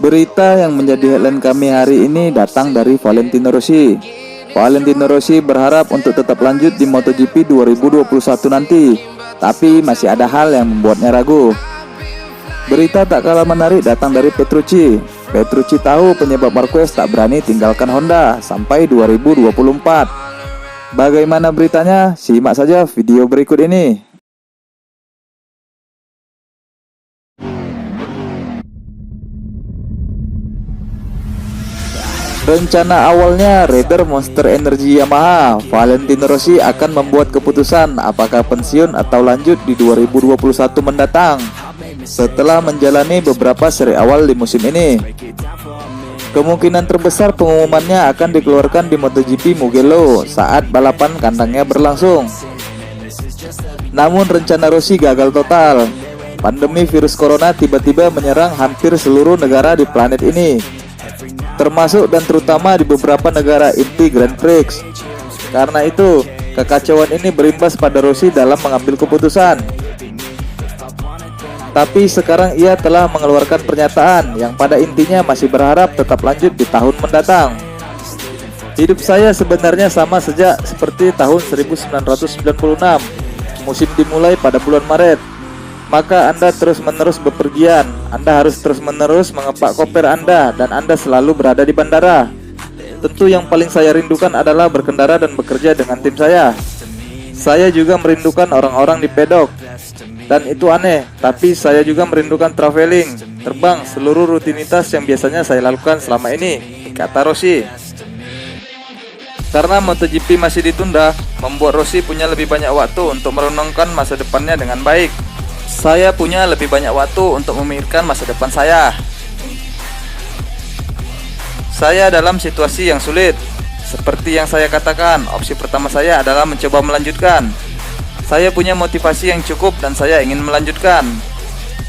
Berita yang menjadi headline kami hari ini datang dari Valentino Rossi. Valentino Rossi berharap untuk tetap lanjut di MotoGP 2021 nanti, tapi masih ada hal yang membuatnya ragu. Berita tak kalah menarik datang dari Petrucci. Petrucci tahu penyebab Marquez tak berani tinggalkan Honda sampai 2024. Bagaimana beritanya? Simak saja video berikut ini. Rencana awalnya rider Monster Energy Yamaha, Valentino Rossi akan membuat keputusan apakah pensiun atau lanjut di 2021 mendatang setelah menjalani beberapa seri awal di musim ini. Kemungkinan terbesar pengumumannya akan dikeluarkan di MotoGP Mugello saat balapan kandangnya berlangsung. Namun rencana Rossi gagal total. Pandemi virus corona tiba-tiba menyerang hampir seluruh negara di planet ini, termasuk dan terutama di beberapa negara inti Grand Prix. Karena itu, kekacauan ini berimbas pada Rossi dalam mengambil keputusan. Tapi sekarang ia telah mengeluarkan pernyataan yang pada intinya masih berharap tetap lanjut di tahun mendatang. Hidup saya sebenarnya sama sejak seperti tahun 1996. Musim dimulai pada bulan Maret. Maka Anda terus-menerus bepergian. Anda harus terus-menerus mengepak koper Anda, dan Anda selalu berada di bandara. Tentu yang paling saya rindukan adalah berkendara dan bekerja dengan tim saya. Saya juga merindukan orang-orang di pedok. Dan itu aneh, tapi saya juga merindukan traveling, terbang, seluruh rutinitas yang biasanya saya lakukan selama ini, kata Rossi. Karena MotoGP masih ditunda, membuat Rossi punya lebih banyak waktu untuk merenungkan masa depannya dengan baik. Saya punya lebih banyak waktu untuk memikirkan masa depan saya. Saya dalam situasi yang sulit. Seperti yang saya katakan, opsi pertama saya adalah mencoba melanjutkan. Saya punya motivasi yang cukup dan saya ingin melanjutkan.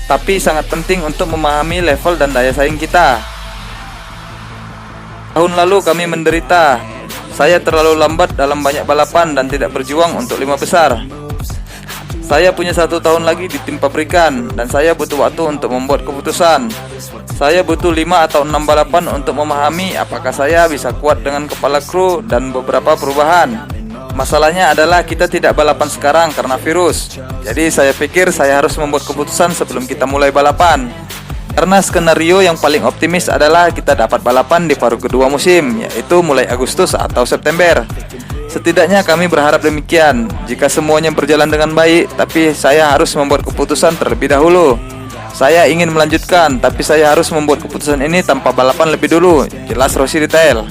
Tapi sangat penting untuk memahami level dan daya saing kita. Tahun lalu kami menderita. Saya terlalu lambat dalam banyak balapan dan tidak berjuang untuk 5 besar. Saya punya 1 tahun lagi di tim pabrikan, dan saya butuh waktu untuk membuat keputusan. Saya butuh 5 atau 6 balapan untuk memahami apakah saya bisa kuat dengan kepala kru dan beberapa perubahan. Masalahnya adalah kita tidak balapan sekarang karena virus. Jadi saya pikir saya harus membuat keputusan sebelum kita mulai balapan. Karena skenario yang paling optimis adalah kita dapat balapan di paruh kedua musim, yaitu mulai Agustus atau September. Setidaknya kami berharap demikian. Jika semuanya berjalan dengan baik, tapi saya harus membuat keputusan terlebih dahulu. Saya ingin melanjutkan, tapi saya harus membuat keputusan ini tanpa balapan lebih dulu, jelas Rossi detail.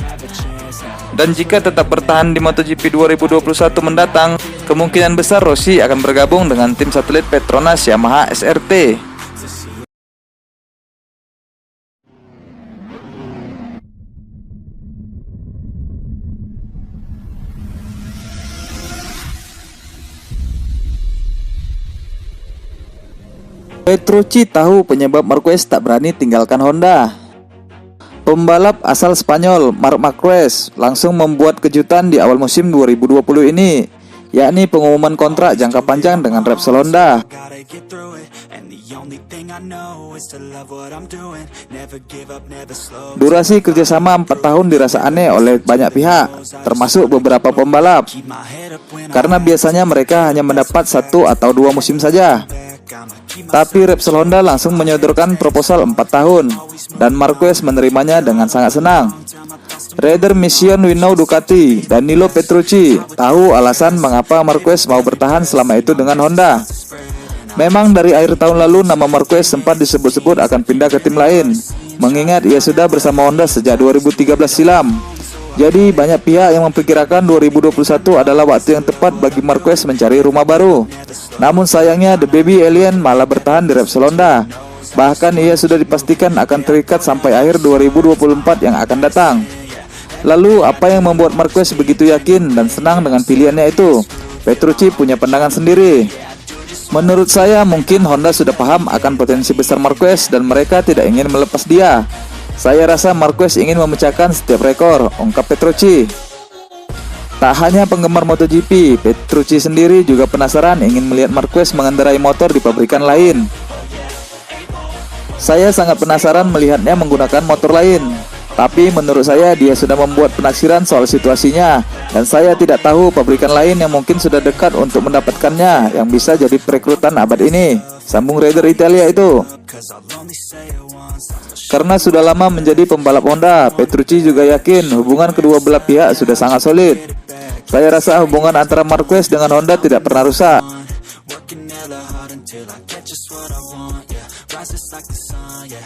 Dan jika tetap bertahan di MotoGP 2021 mendatang, kemungkinan besar Rossi akan bergabung dengan tim satelit Petronas Yamaha SRT. Petrucci tahu penyebab Marquez tak berani tinggalkan Honda. Pembalap asal Spanyol Marc Marquez langsung membuat kejutan di awal musim 2020 ini, yakni pengumuman kontrak jangka panjang dengan Repsol Honda. Durasi kerjasama 4 tahun dirasa aneh oleh banyak pihak, termasuk beberapa pembalap, karena biasanya mereka hanya mendapat 1 atau 2 musim saja. Tapi Repsol Honda langsung menyodorkan proposal 4 tahun, dan Marquez menerimanya dengan sangat senang. Rider Mission Winnow Ducati, Danilo Petrucci, tahu alasan mengapa Marquez mau bertahan selama itu dengan Honda. Memang dari akhir tahun lalu nama Marquez sempat disebut-sebut akan pindah ke tim lain, mengingat ia sudah bersama Honda sejak 2013 silam. Jadi banyak pihak yang memperkirakan 2021 adalah waktu yang tepat bagi Marquez mencari rumah baru. Namun sayangnya The Baby Alien malah bertahan di Repsol Honda. Bahkan ia sudah dipastikan akan terikat sampai akhir 2024 yang akan datang. Lalu apa yang membuat Marquez begitu yakin dan senang dengan pilihannya itu? Petrucci punya pandangan sendiri. Menurut saya mungkin Honda sudah paham akan potensi besar Marquez dan mereka tidak ingin melepas dia. Saya rasa Marquez ingin memecahkan setiap rekor, ungkap Petrucci. Tak hanya penggemar MotoGP, Petrucci sendiri juga penasaran ingin melihat Marquez mengendarai motor di pabrikan lain. Saya sangat penasaran melihatnya menggunakan motor lain. Tapi menurut saya dia sudah membuat penaksiran soal situasinya. Dan saya tidak tahu pabrikan lain yang mungkin sudah dekat untuk mendapatkannya, yang bisa jadi perekrutan abad ini, sambung rider Italia itu. Karena sudah lama menjadi pembalap Honda, Petrucci juga yakin hubungan kedua belah pihak sudah sangat solid. Saya rasa hubungan antara Marquez dengan Honda tidak pernah rusak. Rises like the sun, yeah.